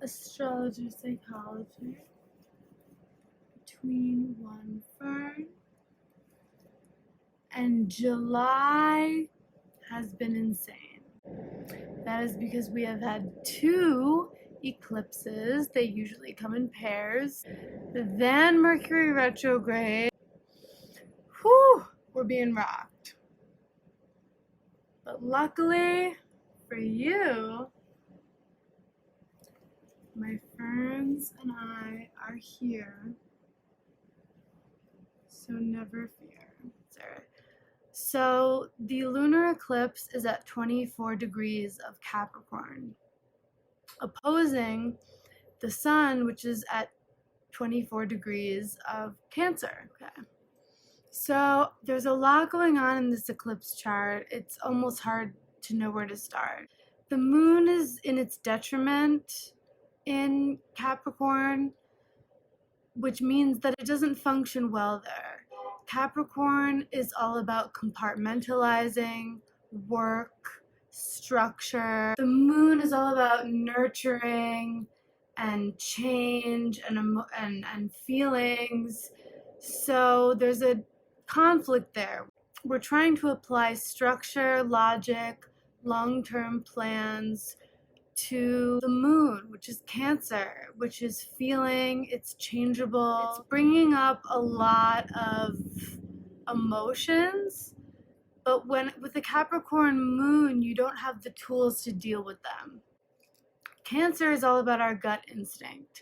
Astrologer, Psychologer, between one fern, and July has been insane. That is because we have had two eclipses. They usually come in pairs. Then Mercury retrograde. Whew, we're being rocked. But luckily for you, my ferns and I are here, so never fear. So the lunar eclipse is at 24 degrees of Capricorn, opposing the sun, which is at 24 degrees of Cancer. Okay. So there's a lot going on in this eclipse chart. It's almost hard to know where to start. The moon is in its detriment in Capricorn, which means that it doesn't function well there. Capricorn is all about compartmentalizing, work, structure. The moon is all about nurturing and change and feelings. So there's a conflict there. We're trying to apply structure, logic, long-term plans to the moon, which is Cancer, which is feeling, it's changeable. It's bringing up a lot of emotions, but with the Capricorn moon, you don't have the tools to deal with them. Cancer is all about our gut instinct.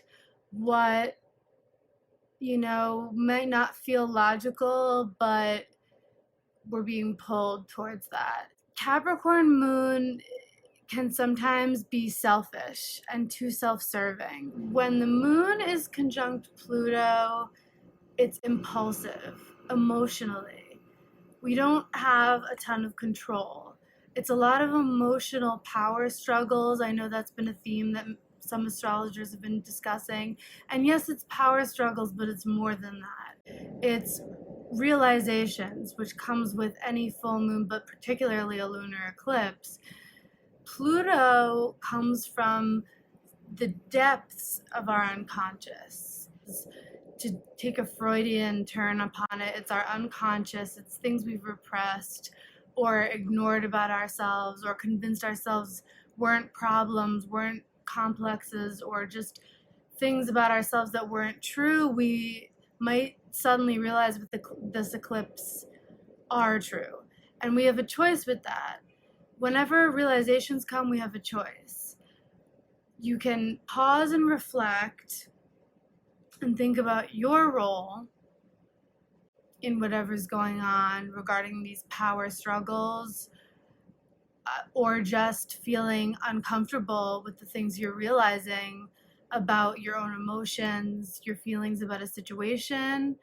What, might not feel logical, but we're being pulled towards that. Capricorn moon can sometimes be selfish and too self-serving. When the moon is conjunct Pluto, it's impulsive, emotionally. We don't have a ton of control. It's a lot of emotional power struggles. I know that's been a theme that some astrologers have been discussing. And yes, it's power struggles, but it's more than that. It's realizations, which comes with any full moon, but particularly a lunar eclipse. Pluto comes from the depths of our unconscious. To take a Freudian turn upon it, it's our unconscious, it's things we've repressed or ignored about ourselves or convinced ourselves weren't problems, weren't complexes, or just things about ourselves that weren't true. We might suddenly realize with this eclipse are true. And we have a choice with that. Whenever realizations come, we have a choice. You can pause and reflect and think about your role in whatever's going on regarding these power struggles, or just feeling uncomfortable with the things you're realizing about your own emotions, your feelings about a situation,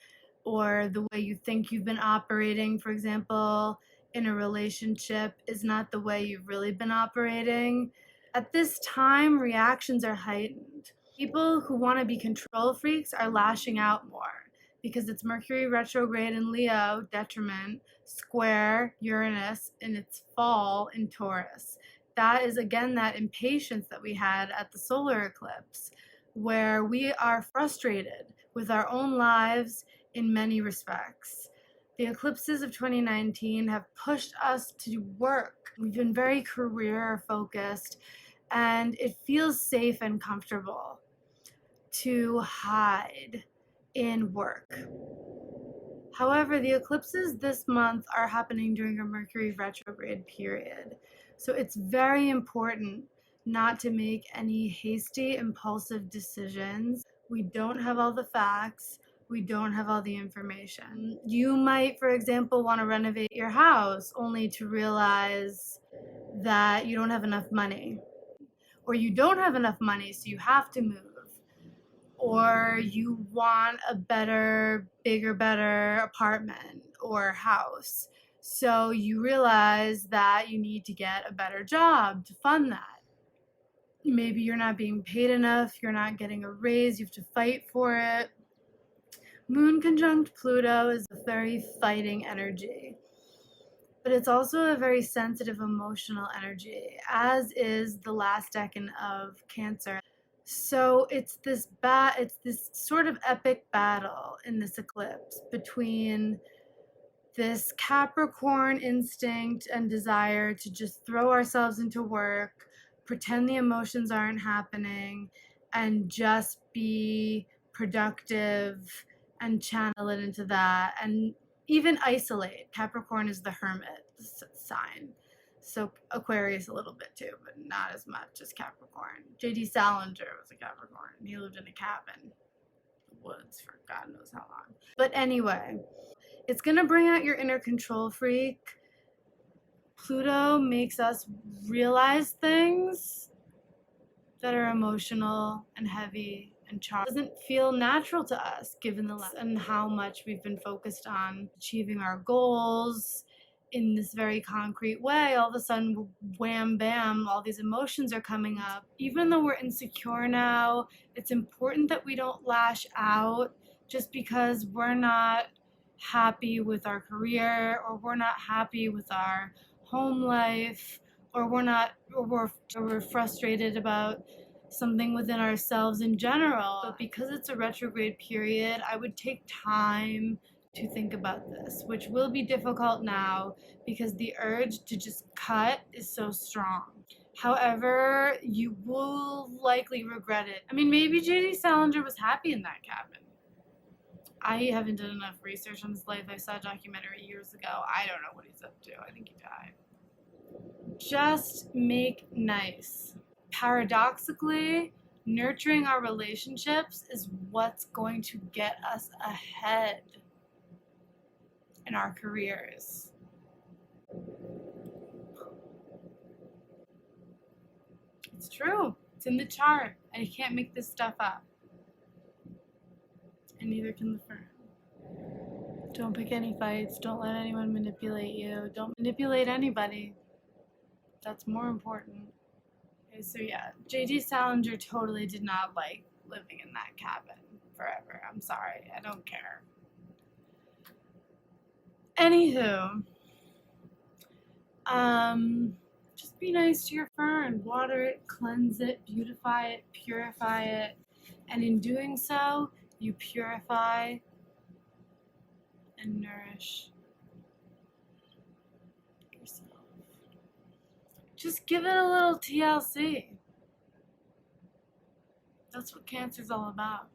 or the way you think you've been operating, for example, in a relationship is not the way you've really been operating. At this time, reactions are heightened. People who want to be control freaks are lashing out more because it's Mercury retrograde in Leo, detriment, square Uranus in its fall in Taurus. That is, again, that impatience that we had at the solar eclipse, where we are frustrated with our own lives in many respects. The eclipses of 2019 have pushed us to work. We've been very career focused, and it feels safe and comfortable to hide in work. However, the eclipses this month are happening during a Mercury retrograde period. So it's very important not to make any hasty, impulsive decisions. We don't have all the facts. We don't have all the information. You might, for example, want to renovate your house only to realize that you don't have enough money. Or you don't have enough money, so you have to move. Or you want a better, bigger, better apartment or house. So you realize that you need to get a better job to fund that. Maybe you're not being paid enough, you're not getting a raise, you have to fight for it. Moon conjunct Pluto is a very fighting energy, but it's also a very sensitive emotional energy, as is the last decan of Cancer. So it's this sort of epic battle in this eclipse between this Capricorn instinct and desire to just throw ourselves into work, pretend the emotions aren't happening, and just be productive and channel it into that, and even isolate. Capricorn is the hermit sign. So Aquarius a little bit too, but not as much as Capricorn. J.D. Salinger was a Capricorn. He lived in a cabin in the woods for God knows how long. But anyway, it's going to bring out your inner control freak. Pluto makes us realize things that are emotional and heavy and charged. It doesn't feel natural to us given the lesson and how much we've been focused on achieving our goals in this very concrete way. All of a sudden, wham bam, all these emotions are coming up. Even though we're insecure now, it's important that we don't lash out just because we're not happy with our career, or we're not happy with our home life, or we're frustrated about something within ourselves in general. But because it's a retrograde period, I would take time to think about this, which will be difficult now because the urge to just cut is so strong. However, you will likely regret it. I mean, maybe J.D. Salinger was happy in that cabin. I haven't done enough research on his life. I saw a documentary years ago. I don't know what he's up to. I think he died. Just make nice. Paradoxically, nurturing our relationships is what's going to get us ahead in our careers. It's true. It's in the chart. And you can't make this stuff up. And neither can the firm. Don't pick any fights. Don't let anyone manipulate you. Don't manipulate anybody. That's more important. Okay, so yeah, J.D. Salinger totally did not like living in that cabin forever. I'm sorry. I don't care. Anywho, just be nice to your fern. Water it, cleanse it, beautify it, purify it. And in doing so, you purify and nourish yourself. Just give it a little TLC. That's what Cancer's all about.